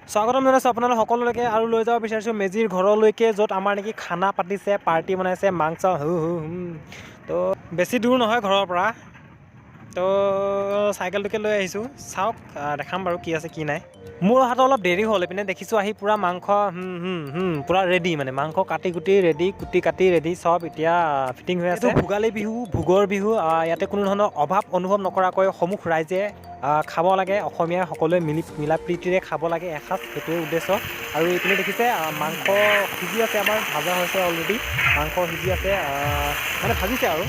স্বাগতম জনাইছোঁ আপোনালোক সকলোলৈকে আৰু লৈ যাব বিচাৰিছোঁ মেজিৰ ঘৰলৈকে য'ত আমাৰ নেকি খানা পাতিছে পাৰ্টি বনাইছে মাংস তো বেছি দূৰ নহয় ঘৰৰ পৰা তো চাইকেলটোকে লৈ আহিছোঁ চাওক দেখাম বাৰু কি আছে কি নাই মোৰ হাতত অলপ দেৰি হ'ল এইপিনে দেখিছোঁ আহি পূৰা মাংস পূৰা ৰেডি মানে মাংস কাটি কুটি ৰেডি কুটি কাটি ৰেডি চব এতিয়া ফিটিং হৈ আছে ভোগালী বিহু ভোগৰ বিহু ইয়াতে কোনো ধৰণৰ অভাৱ অনুভৱ নকৰাকৈ সমূহ ৰাইজে খাব লাগে অসমীয়া সকলোৱে মিলা প্ৰীতিৰে খাব লাগে এসাঁজ সেইটোৱে উদ্দেশ্য আৰু এইপিনে দেখিছে মাংস সিজি আছে আমাৰ ভাজা হৈছে অলৰেডি মাংস সিজি আছে মানে ভাজিছে আৰু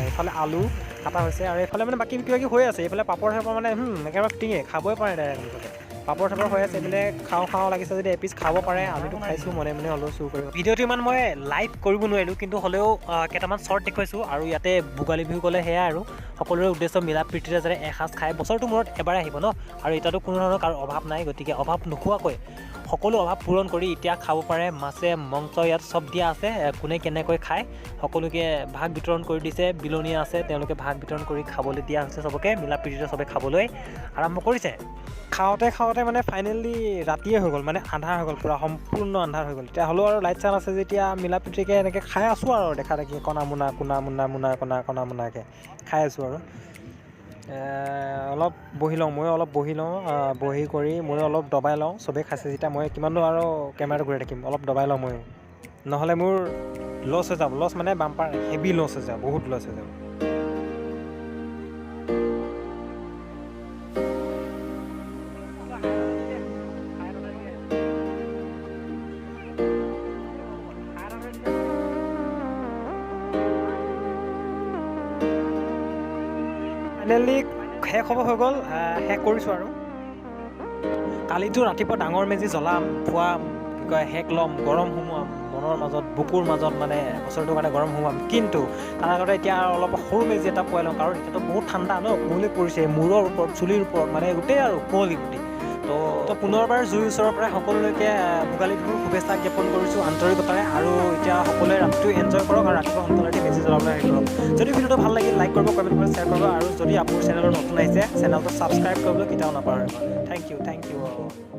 এইফালে আলু কাটা হৈছে আৰু এইফালে মানে বাকী কিবা কিবি হৈ আছে এইফালে পাপৰ চাপৰ মানে একেবাৰে ফিটিঙে খাবই পাৰে ডাইৰেক্ট পাপৰ চাপৰ হৈ আছে এইফালে খাওঁ লাগিছে যদি এপিচ খাব পাৰে আমিতো খাইছোঁ মনে হ'লেও চুৰ কৰিব ভিডিঅ'টো ইমান মই লাইভ কৰিব নোৱাৰিলোঁ কিন্তু হ'লেও কেইটামান শ্বৰ্ট দেখুৱাইছোঁ আৰু ইয়াতে ভোগালী বিহু ক'লে সেয়াই আৰু সকলোৰে উদ্দেশ্য মিলা প্ৰীতিৰে যাতে এসাঁজ খায় বছৰটো মূৰত এবাৰে আহিব ন আৰু এতিয়াতো কোনো ধৰণৰ কাৰো অভাৱ নাই গতিকে অভাৱ নোখোৱাকৈ সকলো অভাৱ পূৰণ কৰি এতিয়া খাব পাৰে মাছে মাংস ইয়াত চব দিয়া আছে কোনে কেনেকৈ খায় সকলোকে ভাগ বিতৰণ কৰি দিছে বিলনীয়া আছে তেওঁলোকে ভাগ বিতৰণ কৰি খাবলৈ দিয়া হৈছে চবকে মিলা প্ৰীতিৰে চবে খাবলৈ আৰম্ভ কৰিছে খাওঁতে মানে ফাইনেলি ৰাতিয়ে হৈ গ'ল মানে আন্ধাৰ হৈ গ'ল পূৰা সম্পূৰ্ণ আন্ধাৰ হৈ গ'ল তেতিয়া হ'লেও আৰু লাইট চাইট আছে যেতিয়া মিলা প্ৰীতিকৈ এনেকৈ খাই আছোঁ আৰু দেখা দেখি কণা মোনাকৈ খাই আছোঁ আৰু অলপ বহি লওঁ ময়ো অলপ বহি লওঁ বহি কৰি ময়ো অলপ দবাই লওঁ চবেই খাইছে যেতিয়া মই কিমাননো আৰু কেমেৰাটো ঘূৰাই থাকিম অলপ দবাই লওঁ ময়ো নহ'লে মোৰ লছ হৈ যাব লছ মানে বাম্পাৰ হেভি লছ হৈ যাব বহুত লছ হৈ যাব ফাইনেলি শেষ হ'ব হৈ গ'ল শেষ কৰিছোঁ আৰু কালিতো ৰাতিপুৱা ডাঙৰ মেজি জ্বলাম পুৱা কি কয় শেষ ল'ম গৰম সোমোৱাম মনৰ মাজত বুকুৰ মাজত মানে বছৰটোৰ কাৰণে গৰম সোমোৱাম কিন্তু তাৰ আগতে এতিয়া অলপ সৰু মেজি এটা পুৱাই লওঁ কাৰণ এতিয়াতো বহুত ঠাণ্ডা ন কুঁৱলী পৰিছে মূৰৰ ওপৰত চুলিৰ ওপৰত মানে গোটেই আৰু কুঁৱলী গুটি তো পুনৰবাৰ জুইৰ ওচৰৰ পৰাই সকলোলৈকে ভোগালী বিহুৰ শুভেচ্ছা জ্ঞাপন কৰিছোঁ আন্তৰিকতাৰে আৰু এতিয়া সকলোৱে ৰাতিটো এনজয় কৰক আৰু ৰাতিপুৱা সোনকালে মেজি জ্বলাবলৈ হেৰি কৰক যদি ভিডিঅ'টো ভাল লাগিল লাইক কৰিব কমেণ্ট কৰিব শ্বেয়াৰ কৰিব আৰু যদি আপোনাৰ চেনেলত নতুন আহিছে চেনেলটো ছাবস্ক্ৰাইব কৰিবলৈ কেতিয়াও নাপাহৰিব থেংক ইউ